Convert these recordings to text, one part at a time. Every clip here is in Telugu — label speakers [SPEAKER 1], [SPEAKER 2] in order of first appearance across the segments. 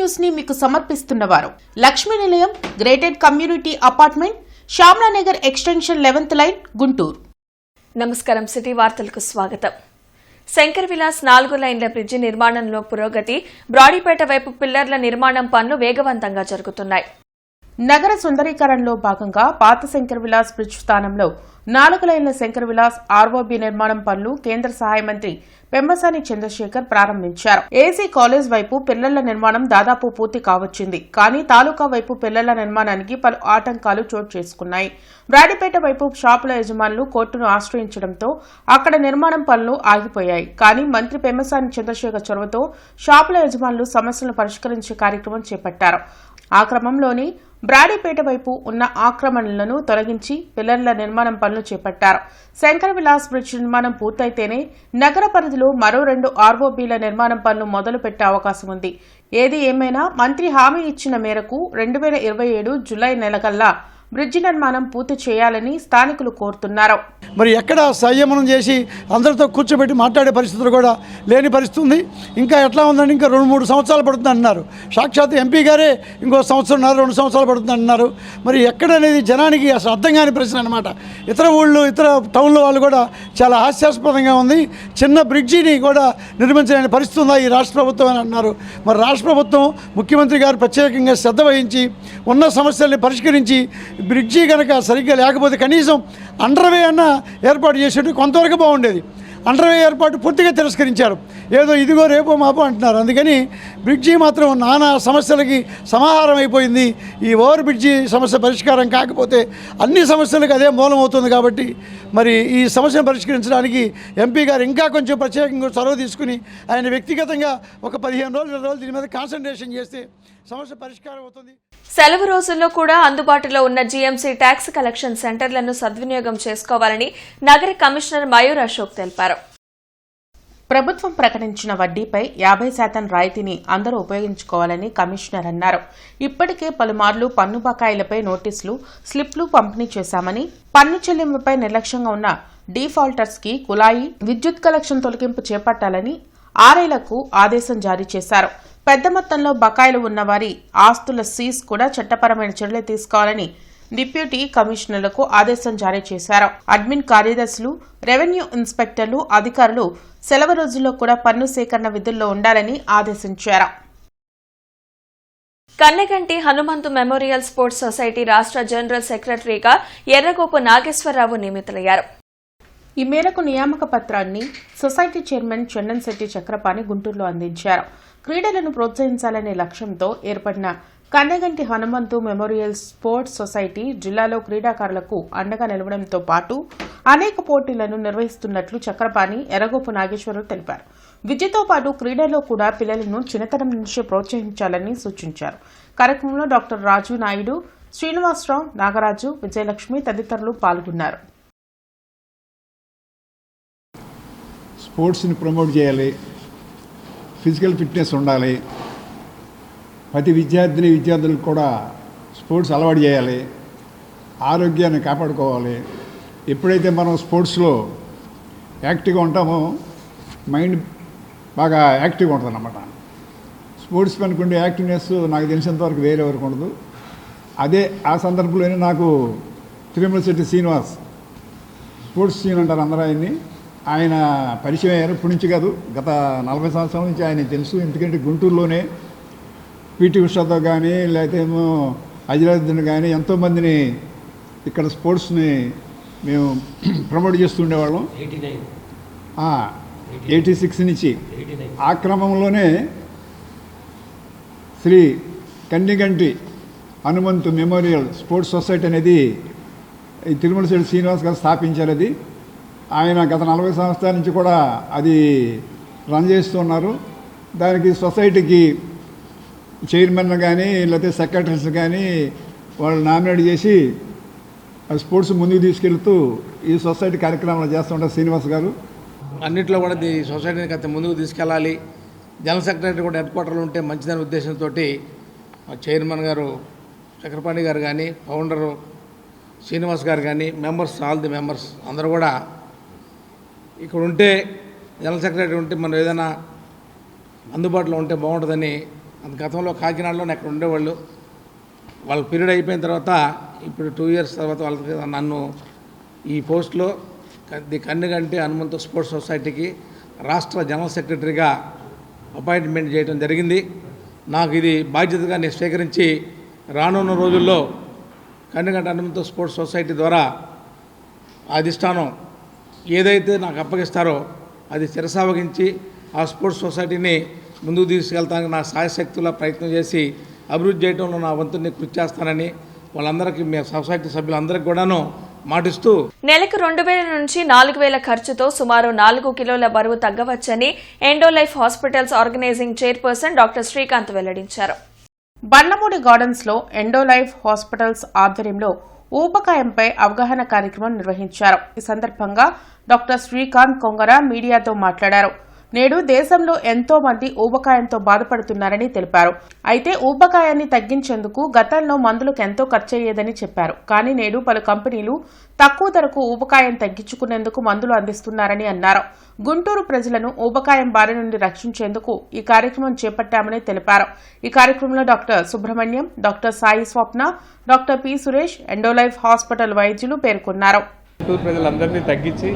[SPEAKER 1] న్యూస్ ని మీకు సమర్పిస్తున్నవారు Lakshmi Nilayam gated community apartment Shyamala Nagar extension 11th line Guntur.
[SPEAKER 2] నమస్కారం. సిటీ వార్తలకు స్వాగతం. శంకర్ విలాస్ 4 లైన్ల బ్రిడ్జి నిర్మాణంలో పురోగతి. బ్రాడీపేట వైపు పిల్లర్ల నిర్మాణం పనులు వేగవంతంగా జరుగుతున్నాయి.
[SPEAKER 1] నగర సుందరీకరణలో భాగంగా పాత శంకర్ విలాస్ బ్రిడ్జ్ స్థానంలో 4 లైన్ల శంకర్ విలాస్ ఆర్ఓబీ నిర్మాణం పనులు కేంద్ర సహాయ మంత్రి పెమ్మసాని చంద్రశేఖర్ ప్రారంభించారు. ఏసీ కాలేజ్ వైపు పిల్లర్ల నిర్మాణం దాదాపు పూర్తి కావచ్చింది. కానీ తాలూకా వైపు పిల్లర్ల నిర్మాణానికి పలు ఆటంకాలు చోటు చేసుకున్నాయి. బ్రాడీపేట వైపు షాపుల యజమానులు కోర్టును ఆశ్రయించడంతో అక్కడ నిర్మాణం పనులు ఆగిపోయాయి. కానీ మంత్రి పెమ్మసాని చంద్రశేఖర్ చొరవతో షాపుల యజమానులు సమస్యలను పరిష్కరించే కార్యక్రమం చేపట్టారు. ఆ క్రమంలోనే బ్రాడీపేట వైపు ఉన్న ఆక్రమణలను తొలగించి పిల్లర్ల నిర్మాణం పనులు చేపట్టారు. శంకర్ విలాస్ బ్రిడ్జ్ నిర్మాణం పూర్తయితేనే నగర పరిధిలో మరో 2 ఆర్ఓబీల నిర్మాణం పనులు మొదలు పెట్టే అవకాశం ఉంది. ఏది ఏమైనా మంత్రి హామీ ఇచ్చిన మేరకు 2027 జులై నెలకల్లా బ్రిడ్జి నిర్మాణం పూర్తి చేయాలని స్థానికులు కోరుతున్నారు.
[SPEAKER 3] మరి ఎక్కడ సంయమనం చేసి అందరితో కూర్చోబెట్టి మాట్లాడే పరిస్థితులు కూడా లేని పరిస్థితి ఉంది. ఇంకా ఎట్లా ఉందండి, ఇంకా 2-3 సంవత్సరాలు పడుతుంది అంటున్నారు. సాక్షాత్ ఎంపీ గారే ఇంకో 2 సంవత్సరాలు పడుతుంది అంటున్నారు. మరి ఎక్కడనేది జనానికి అసలు అర్థం కాని ప్రశ్న అనమాట. ఇతర ఊళ్ళు ఇతర టౌన్ల వాళ్ళు కూడా చాలా హాస్యాస్పదంగా ఉంది. చిన్న బ్రిడ్జిని కూడా నిర్మించలేని పరిస్థితి ఉందా ఈ రాష్ట్ర ప్రభుత్వం అని అన్నారు. మరి రాష్ట్ర ప్రభుత్వం ముఖ్యమంత్రి గారు ప్రత్యేకంగా శ్రద్ధ వహించి ఉన్న సమస్యల్ని పరిష్కరించి బ్రిడ్జి కనుక సరిగ్గా లేకపోతే కనీసం అండర్వే అన్న ఏర్పాటు చేసేట్టు కొంతవరకు బాగుండేది. అండర్వే ఏర్పాటు పూర్తిగా తిరస్కరించారు. ఏదో ఇదిగో రేపో మాపో అంటున్నారు. అందుకని బ్రిడ్జి మాత్రం నానా సమస్యలకి సమాహారం అయిపోయింది. ఈ ఓవర్ బ్రిడ్జి సమస్య పరిష్కారం కాకపోతే అన్ని సమస్యలకు అదే మూలం అవుతుంది. కాబట్టి మరి ఈ సమస్యను పరిష్కరించడానికి ఎంపీ గారు ఇంకా కొంచెం ప్రత్యేకంగా చొరవ తీసుకుని ఆయన వ్యక్తిగతంగా ఒక 15 రోజులు 20 రోజులు దీని మీద కాన్సన్ట్రేషన్ చేస్తే సమస్య పరిష్కారం అవుతుంది.
[SPEAKER 2] సెలవు రోజుల్లో కూడా అందుబాటులో ఉన్న జీఎంసీ ట్యాక్స్ కలెక్షన్ సెంటర్లను సద్వినియోగం చేసుకోవాలని నగర కమిషనర్ మయూర్ అశోక్ తెలిపారు.
[SPEAKER 1] ప్రభుత్వం ప్రకటించిన వడ్డీపై 50% రాయితీని అందరూ ఉపయోగించుకోవాలని కమిషనర్ అన్నారు. ఇప్పటికే పలుమార్లు పన్ను బకాయిలపై నోటీసులు, స్లిప్లు పంపిణీ చేశామని, పన్ను చెల్లింపుపై నిర్లక్ష్యంగా ఉన్న డీఫాల్టర్స్ కి కుళాయి, విద్యుత్ కలెక్షన్ తొలగింపు చేపట్టాలని ఆర్ఐలకు ఆదేశం జారీ చేశారు. పెద్ద మొత్తంలో బకాయిలు ఉన్నవారి ఆస్తుల సీజ్ కూడా చట్టపరమైన చర్యలు తీసుకోవాలని డిప్యూటీ కమిషనర్లకు ఆదేశం జారీ చేశారు. అడ్మిన్ కార్యదర్శులు, రెవెన్యూ ఇన్స్పెక్టర్లు, అధికారులు సెలవు రోజుల్లో కూడా పన్ను సేకరణ విధుల్లో ఉండాలని ఆదేశించారు.
[SPEAKER 2] Kanneganti Hanumanthu memorial sports society రాష్ట్ర జనరల్ సెక్రటరీగా ఎర్రగోపు నాగేశ్వరరావు నియమితులయ్యారు.
[SPEAKER 1] ఈ మేరకు నియామక పత్రాన్ని సొసైటీ చైర్మన్ చందన్శెట్టి చక్రపాణి గుంటూరులో అందించారు. క్రీడలను ప్రోత్సహించాలనే లక్ష్యంతో ఏర్పడిన Kanneganti Hanumanthu memorial sports society జిల్లాలో క్రీడాకారులకు అండగా నిలవడంతో పాటు అనేక పోటీలను నిర్వహిస్తున్నట్లు చక్రపాణి, ఎర్రగోపు నాగేశ్వరరావు తెలిపారు. విద్యతో పాటు క్రీడల్లో కూడా పిల్లలను చిన్నతనం నుంచి ప్రోత్సహించాలని సూచించారు. కార్యక్రమంలో డాక్టర్ రాజు నాయుడు, శ్రీనివాసరావు, నాగరాజు, విజయలక్ష్మి తదితరులు పాల్గొన్నారు.
[SPEAKER 4] స్పోర్ట్స్ని ప్రమోట్ చేయాలి, ఫిజికల్ ఫిట్నెస్ ఉండాలి, ప్రతి విద్యార్థులకు కూడా స్పోర్ట్స్ అలవాటు చేయాలి, ఆరోగ్యాన్ని కాపాడుకోవాలి. ఎప్పుడైతే మనం స్పోర్ట్స్లో యాక్టివ్గా ఉంటామో మైండ్ బాగా యాక్టివ్గా ఉంటుంది అన్నమాట. స్పోర్ట్స్ పనుకుండే యాక్టివ్నెస్ నాకు తెలిసినంతవరకు వేరే వరకు ఉండదు. అదే ఆ సందర్భంలోనే నాకు తిరుమలశెట్టి శ్రీనివాస్, స్పోర్ట్స్ సీన్ అంటారు అందరూ ఆయన పరిచయం అయ్యారు. ఇప్పటి నుంచి కాదు, గత 40 సంవత్సరాల నుంచి ఆయన తెలుసు. ఎందుకంటే గుంటూరులోనే పీటీ ఉషాతో కానీ లేకపోతే ఏమో అజరాద్దీన్ కానీ ఎంతోమందిని ఇక్కడ స్పోర్ట్స్ని మేము ప్రమోట్ చేస్తూ ఉండేవాళ్ళం. 86 నుంచి ఆ క్రమంలోనే Sri Kanneganti Hanumanthu memorial sports society అనేది ఈ తిరుమలశెట్టి శ్రీనివాస్ గారు స్థాపించారు. అది ఆయన గత 40 సంవత్సరాల నుంచి కూడా అది రన్ చేస్తున్నారు. దానికి సొసైటీకి చైర్మన్ కానీ లేకపోతే సెక్రటరీస్ కానీ వాళ్ళు నామినేట్ చేసి స్పోర్ట్స్ ముందుకు తీసుకెళ్తూ ఈ సొసైటీ కార్యక్రమాలు చేస్తుంటారు శ్రీనివాస్ గారు.
[SPEAKER 5] అన్నింటిలో కూడా ఈ సొసైటీని గత ముందుకు తీసుకెళ్ళాలి, జనరల్ సెక్రటరీ కూడా హెడ్ క్వార్టర్లో ఉంటే మంచిదనే ఉద్దేశంతో చైర్మన్ గారు చక్రపాణి గారు కానీ, ఫౌండరు శ్రీనివాస్ గారు కానీ, మెంబర్స్ ఆల్ ది మెంబర్స్ అందరూ కూడా ఇక్కడ ఉంటే జనరల్ సెక్రటరీ ఉంటే మనం ఏదైనా అందుబాటులో ఉంటే బాగుంటుందని అంత గతంలో కాకినాడలో అక్కడ ఉండేవాళ్ళు. వాళ్ళ పీరియడ్ అయిపోయిన తర్వాత ఇప్పుడు 2 years తర్వాత వాళ్ళకి నన్ను ఈ పోస్ట్లో ది కన్నుగంటి హనుమంతు స్పోర్ట్స్ సొసైటీకి రాష్ట్ర జనరల్ సెక్రటరీగా అపాయింట్మెంట్ చేయడం జరిగింది. నాకు ఇది బాధ్యతగా నేను స్వీకరించి రానున్న రోజుల్లో కన్నుగంటి హనుమంతు స్పోర్ట్స్ సొసైటీ ద్వారా అధిష్టానం ఏదైతే నాకు అప్పగిస్తారో అది శిరసావహించి ఆ స్పోర్ట్స్ సొసైటీని ముందుకు తీసుకెళ్తానికి నా సాయశక్తుల ప్రయత్నం చేసి అభివృద్ధి చేయడంలో నా వంతుని కృషి చేస్తానని వాళ్ళందరికీ మీ సొసైటీ సభ్యులందరికీ కూడాను మాటిస్తూ
[SPEAKER 2] నెలకు 2000 నుంచి 4000 ఖర్చుతో సుమారు 4 కిలోల బరువు తగ్గవచ్చని Endolife hospitals organising chairperson doctor Srikanth వెల్లడించారు.
[SPEAKER 1] బండ్లమూడి గార్డెన్స్ లో ఎండోలైఫ్ హాస్పిటల్స్ ఆధ్వర్యంలో ఊబకాయంపై అవగాహన కార్యక్రమం నిర్వహించారు. ఈ సందర్భంగా డాక్టర్ శ్రీకాంత్ కొంగర మీడియాతో మాట్లాడారు. నేడు దేశంలో ఎంతో మంది ఊబకాయంతో బాధపడుతున్నారని తెలిపారు. అయితే ఊబకాయాన్ని తగ్గించేందుకు గతంలో మందులకు ఎంతో ఖర్చయ్యేదని చెప్పారు. కానీ నేడు పలు కంపెనీలు తక్కువ ధరకు ఊబకాయం తగ్గించుకునేందుకు మందులు అందిస్తున్నారని అన్నారు. గుంటూరు ప్రజలను ఊబకాయం బారి నుండి రక్షించేందుకు ఈ కార్యక్రమం చేపట్టామని తెలిపారు. ఈ కార్యక్రమంలో డాక్టర్ సుబ్రహ్మణ్యం, డాక్టర్ సాయి స్వప్న, డాక్టర్ పి సురేష్, ఎండోలైఫ్ హాస్పిటల్ వైద్యులు పేర్కొన్నారు.
[SPEAKER 6] గుంటూరు ప్రజలందరినీ తగ్గించి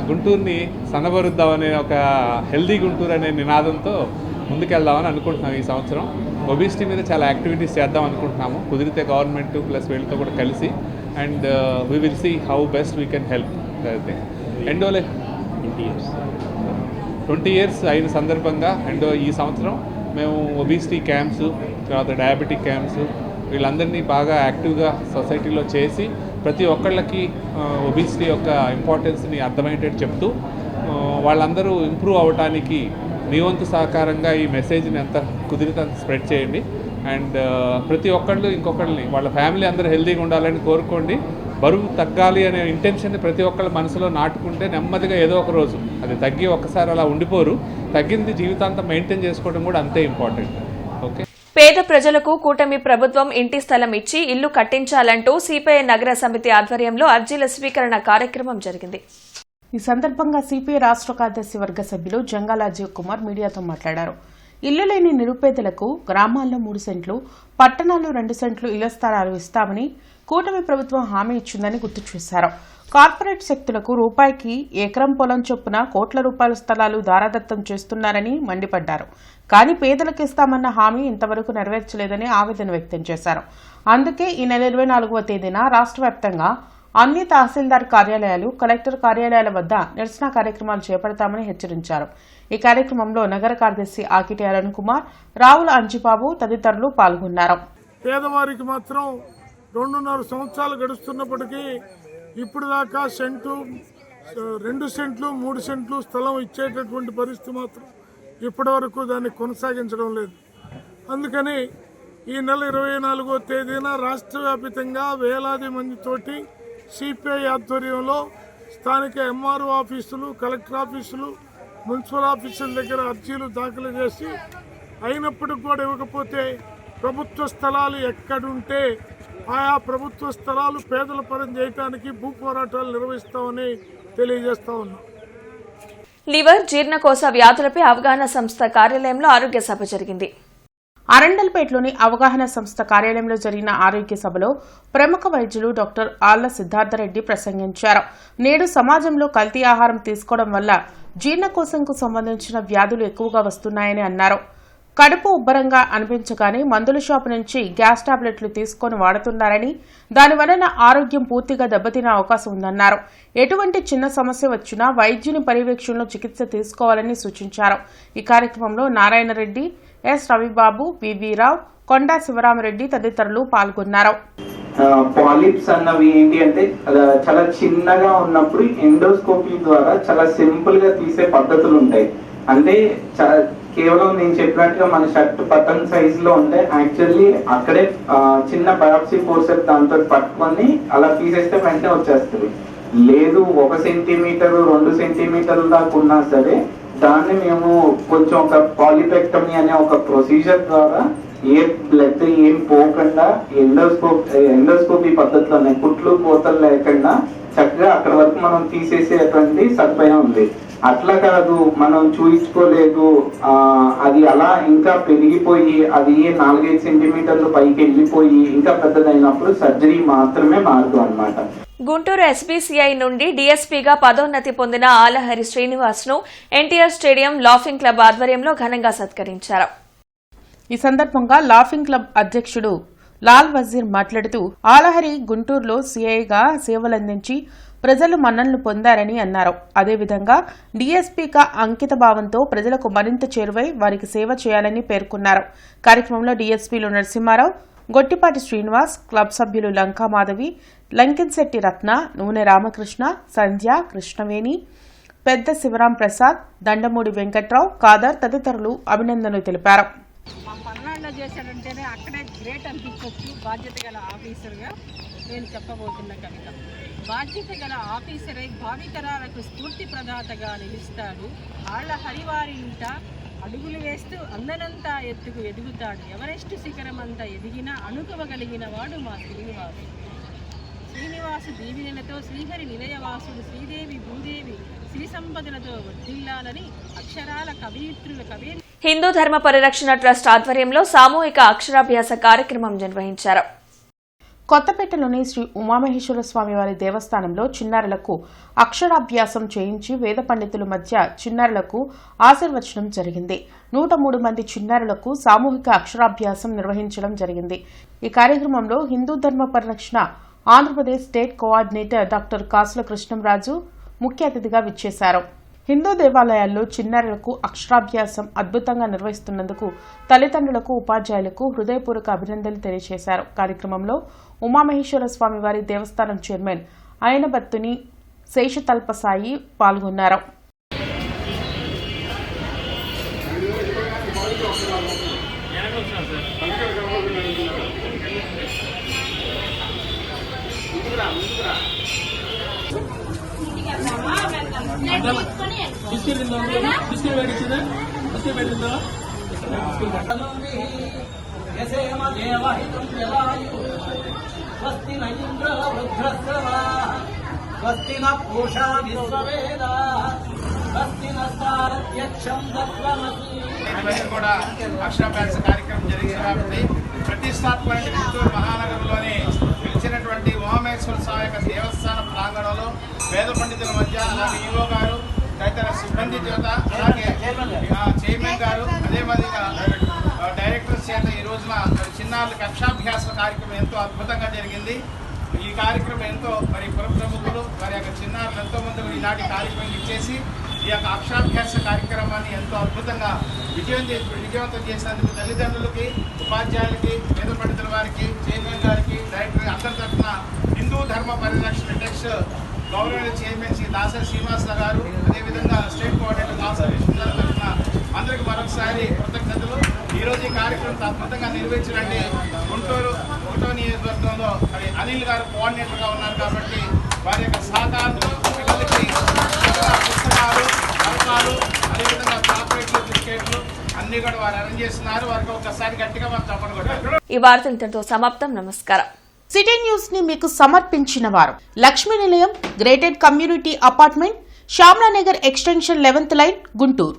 [SPEAKER 6] గుంటూరుని సన్నబరుద్దామనే ఒక హెల్దీ గుంటూరు అనే నినాదంతో ముందుకెళ్దామని అనుకుంటున్నాం. ఈ సంవత్సరం ఒబిసిటీ మీద చాలా యాక్టివిటీస్ చేద్దాం అనుకుంటున్నాము. కుదిరితే గవర్నమెంట్ ప్లస్ వీళ్ళతో కూడా కలిసి and we will see how best we can help. Endolife 20 years అయిన సందర్భంగా ఈ సంవత్సరం మేము ఒబిసిటీ క్యాంప్స్, తర్వాత డయాబెటిక్ క్యాంప్స్ వీళ్ళందరినీ బాగా యాక్టివ్గా సొసైటీలో చేసి ప్రతి ఒక్కళ్ళకి ఒబిసిటీ యొక్క ఇంపార్టెన్స్ని అర్థమయ్యేటట్టు చెప్తూ వాళ్ళందరూ ఇంప్రూవ్ అవ్వటానికి మీ వంతు సహకారంగా ఈ మెసేజ్ని ఎంత కుదిరితే అంత స్ప్రెడ్ చేయండి. అండ్ ప్రతి ఒక్కళ్ళు ఇంకొకళ్ళని వాళ్ళ ఫ్యామిలీ అందరూ హెల్తీగా ఉండాలని కోరుకోండి. బరువు తగ్గాలి అనే ఇంటెన్షన్ని ప్రతి ఒక్కళ్ళ మనసులో నాటుకుంటే నెమ్మదిగా ఏదో ఒక రోజు అది తగ్గి ఒక్కసారి అలా ఉండిపోరు. తగ్గింది జీవితాంతం మెయింటైన్ చేసుకోవడం కూడా అంతే ఇంపార్టెంట్. ఓకే.
[SPEAKER 2] పేద ప్రజలకు కూటమి ప్రభుత్వం ఇంటి స్థలం ఇచ్చి ఇల్లు కట్టించాలంటూ సిపిఐ నగర సమితి ఆధ్వర్యంలో అర్జీల స్వీకరణ కార్యక్రమం జరిగింది.
[SPEAKER 1] ఈ సందర్భంగా సిపిఐ రాష్ట్ర కార్యదర్శి వర్గ సభ్యులు జంగాల అజయ్ కుమార్ మీడియాతో మాట్లాడారు. ఇల్లు లేని నిరుపేదలకు గ్రామాల్లో 3 సెంట్లు, పట్టణాల్లో 2 సెంట్లు ఇళ్ల స్థలాలు ఇస్తామని కూటమి ప్రభుత్వం హామీ ఇచ్చిందని గుర్తు చేశారు. కార్పొరేట్ శక్తులకు రూపాయికి ఎకరం పొలం చొప్పున కోట్ల రూపాయల స్థలాలు దారాదత్తం చేస్తున్నారని మండిపడ్డారు. కానీ పేదలకు ఇస్తామన్న హామీ ఇంతవరకు నెరవేర్చలేదని ఆవేదన వ్యక్తం చేశారు. అందుకే ఈ నెల 24వ తేదీన రాష్ట్ర వ్యాప్తంగా అన్ని తహసీల్దార్ కార్యాలయాలు, కలెక్టర్ కార్యాలయాల వద్ద నిరసన కార్యక్రమాలు చేపడతామని హెచ్చరించారు. ఈ కార్యక్రమంలో నగర కార్యదర్శి ఆకిటి అరుణ్ కుమార్, రావుల అంజిబాబు తదితరులు పాల్గొన్నారు.
[SPEAKER 7] పేదవారికి మాత్రం 2.5 సంవత్సరాలు గడుస్తున్నప్పటికీ ఇప్పుడు దాకా సెంటు, 2 సెంట్లు, 3 సెంట్లు స్థలం ఇచ్చేటటువంటి పరిస్థితి మాత్రం ఇప్పటి వరకు దాన్ని కొనసాగించడం లేదు. అందుకని ఈ నెల 24వ తేదీన రాష్ట్ర వ్యాప్తంగా వేలాది మందితోటి సిపిఐ ఆధ్వర్యంలో స్థానిక ఎంఆర్ఓ ఆఫీసులు, కలెక్టర్ ఆఫీసులు, మున్సిపల్ ఆఫీసుల దగ్గర అర్జీలు దాఖలు చేసి అయినప్పటికి కూడా ఇవ్వకపోతే ప్రభుత్వ స్థలాలు ఎక్కడుంటే ఆయా ప్రభుత్వ స్థలాలు పేదల పరం చేయడానికి భూ పోరాటాలు నిర్వహిస్తామని తెలియజేస్తా ఉన్నాం.
[SPEAKER 2] లివర్, జీర్ణకోశ వ్యాధులపై అవగాహన సంస్థ కార్యాలయంలో ఆరోగ్య సభ జరిగింది.
[SPEAKER 1] అరండల్పేటలోని అవగాహన సంస్థ కార్యాలయంలో జరిగిన ఆరోగ్య సభలో ప్రముఖ వైద్యులు డాక్టర్ ఆళ్ల సిద్ధార్థరెడ్డి ప్రసంగించారు. నేడు సమాజంలో కల్తీ ఆహారం తీసుకోవడం వల్ల జీర్ణకోశంకు సంబంధించిన వ్యాధులు ఎక్కువగా వస్తున్నాయని అన్నారు. కడుపు ఉబ్బరంగా అనిపించగానే మందుల షాపు నుంచి గ్యాస్ టాబ్లెట్లు తీసుకొని వాడుతున్నారని, దానివలన ఆరోగ్యం పూర్తిగా దెబ్బతినే అవకాశం ఉందన్నారు. ఎటువంటి చిన్న సమస్య వచ్చినా వైద్యుని పర్యవేక్షణలో చికిత్స తీసుకోవాలని సూచించారు. ఈ కార్యక్రమంలో నారాయణరెడ్డి, ఎస్ రవిబాబు, వివి రావు, కొండా శివరామరెడ్డి తదితరులు పాల్గొన్నారు.
[SPEAKER 8] పాలిప్స్ అన్నవి ఏంటి అంటే చాలా చిన్నగా ఉన్నప్పుడు ఎండోస్కోపీ ద్వారా చాలా సింపుల్ గా తీసే పద్ధతులు ఉంటాయి. అంటే కేవలం నేను చెప్పినట్టుగా మన షర్ట్ బటన్ సైజ్ లో ఉంటే యాక్చువల్లీ అక్కడే చిన్న బయాప్సీ ఫోర్సెప్ దాంతో పట్టుకొని అలా తీసేస్తే వెంటనే వచ్చేస్తుంది. లేదు 1 సెంటీమీటర్ 2 సెంటీమీటర్ల దాకా ఉన్నా సరే దాన్ని మేము కొంచెం ఒక పాలిపెక్టమీ అనే ఒక ప్రొసీజర్ ద్వారా ఏ బ్లడ్ ఏం పోకుండా ఎండోస్కోపీ పద్ధతిలోనే కుట్లు కోతలు లేకుండా చక్కగా అక్కడ వరకు మనం తీసేసేటువంటి సదుపాయం ఉంది. అట్లా కాదు, మనం చూయించుకోలేదు, అది అలా ఇంకా పెరిగిపోయి అది 4-5 సెంటీమీటర్లు పైకి వెళ్ళిపోయి ఇంకా పెద్దదైనప్పుడు సర్జరీ మాత్రమే మార్గం అన్నమాట.
[SPEAKER 2] గుంటూరు ఎస్బీసీఐ నుండి డీఎస్పీగా పదోన్నతి పొందిన ఆలహరి శ్రీనివాస్ ను ఎన్టీఆర్ స్టేడియం లాఫింగ్ క్లబ్ ఆధ్వర్యంలో ఘనంగా సత్కరించారు.
[SPEAKER 1] ఈ సందర్భంగా లాఫింగ్ క్లబ్ అధ్యక్షుడు లాల్ వజీర్ మాట్లాడుతూ ఆలహరి గుంటూరులో సీఐగా సేవలందించి ప్రజలు మన్ననలు పొందారని అన్నారు. అదేవిధంగా డీఎస్పీగా అంకిత భావంతో ప్రజలకు మరింత చేరువై వారికి సేవ చేయాలని పేర్కొన్నారు. కార్యక్రమంలో డీఎస్పీలు నరసింహారావు, గొట్టిపాటి శ్రీనివాస్, క్లబ్ సభ్యులు లంకా మాధవి, లంకిన్శెట్టి రత్న, నూనె రామకృష్ణ, సంధ్య, కృష్ణవేణి, పెద్ద శివరాం ప్రసాద్, దండమూడి వెంకట్రావు, కాదర్ తదితరులు అభినందనలు తెలిపారు.
[SPEAKER 9] మా పల్నాడులో చేశాడంటేనే అక్కడే గ్రేట్ అనిపించవచ్చు. బాధ్యత గల ఆఫీసర్గా నేను చెప్పబోతున్న కవిత. బాధ్యత గల ఆఫీసరే భావితరాలకు స్ఫూర్తి ప్రదాతగా నిలుస్తాడు. ఆళ్ల హరివారి ఇంట అడుగులు వేస్తూ అందనంతా ఎత్తుకు ఎదుగుతాడు. ఎవరెస్ట్ శిఖరం అంతా ఎదిగినా అణుకవగలిగిన వాడు మా శ్రీనివాసు. శ్రీనివాసు దీవెనలతో శ్రీహరి నిలయవాసుడు శ్రీదేవి భూదేవి శ్రీ సంపదలతో వర్ధిల్లాలని అక్షరాల కవయిత్రుల కవి.
[SPEAKER 2] హిందూ ధర్మ పరిరక్షణ ట్రస్ట్ ఆధ్వర్యంలో సామూహిక అక్షరాభ్యాస కార్యక్రమం నిర్వహించారు.
[SPEAKER 1] కొత్తపేటలోని శ్రీ ఉమామహేశ్వర స్వామి వారి దేవస్థానంలో చిన్నారులకు అక్షరాభ్యాసం చేయించి వేద పండితుల మధ్య చిన్నారులకు ఆశీర్వచనం జరిగింది. 103 మంది చిన్నారులకు సామూహిక అక్షరాభ్యాసం నిర్వహించడం జరిగింది. ఈ కార్యక్రమంలో హిందూ ధర్మ పరిరక్షణ ఆంధ్రప్రదేశ్ స్టేట్ కోఆర్డినేటర్ డాక్టర్ కాసుల కృష్ణంరాజు ముఖ్య అతిథిగా విచ్చేశారు. హిందూ దేవాలయాల్లో చిన్నారులకు అక్షరాభ్యాసం అద్భుతంగా నిర్వహిస్తున్నందుకు తల్లిదండ్రులకు, ఉపాధ్యాయులకు హృదయపూర్వక అభినందనలు తెలియజేశారు. కార్యక్రమంలో ఉమామహేశ్వర స్వామి వారి దేవస్థానం చైర్మన్ ఆయనబత్తుని శేషతల్పసాయి పాల్గొన్నారు.
[SPEAKER 10] కూడా అక్షరాభ్యాస కార్యక్రమం జరిగింది కాబట్టి ప్రతిష్టాత్మక గుంటూరు మహానగరంలోని పిలిచినటువంటి ఉమామహేశ్వర స్వామి యొక్క దేవస్థాన ప్రాంగణంలో వేద పండితుల మధ్య అలాగే ఈవో గారు తదితర సిబ్బంది చేత అలాగే చైర్మన్ గారు అదే మాదిరిగా డైరెక్టర్స్ చేత ఈ రోజున చిన్నారులకు అక్షరాభ్యాస కార్యక్రమం ఎంతో అద్భుతంగా జరిగింది. ఈ కార్యక్రమం ఎంతో పుర ప్రముఖులు వారి యొక్క చిన్నారులు ఎంతో మంది ఇలాంటి కార్యక్రమం ఇచ్చేసి ఈ యొక్క అక్షరాభ్యాస కార్యక్రమాన్ని ఎంతో అద్భుతంగా విజయవంతం చేసినందుకు తల్లిదండ్రులకి, ఉపాధ్యాయులకి, వేద పండితుల వారికి, చైర్మన్ గారికి, డైరెక్టర్ అందరి తరఫున Hindu Dharma Parirakshana trust government chairman Sri Dasari Srinivasa garu, అదేవిధంగా స్టేట్ కోఆర్డినేటర్ దాసరి సుందర్ తరఫున అందరికి మరొకసారి కృతజ్ఞతలు. ఈరోజు ఈ కార్యక్రమం అద్భుతంగా నిర్వహించడానికి గుంటూరు నియోజకవర్గంలో మరి అనిల్ గారు కోఆర్డినేటర్గా ఉన్నారు కాబట్టి వారి యొక్క సహకారంతో పిల్లలకి పుస్తకాలు, పథకాలు, అదేవిధంగా చాక్లెట్లు, బిస్కెట్లు అన్ని కూడా వారు అరేంజ్ చేస్తున్నారు. వారికి ఒకసారి గట్టిగా మనం తప్పని కొట్టారు.
[SPEAKER 2] ఈ వార్త ఇంతటితో సమాప్తం. నమస్కారం.
[SPEAKER 1] సిటీ న్యూస్ ని మీకు సమర్పించిన వారు Lakshmi Nilayam, gated community apartment, Shyamalanagar extension 11th line, Guntur.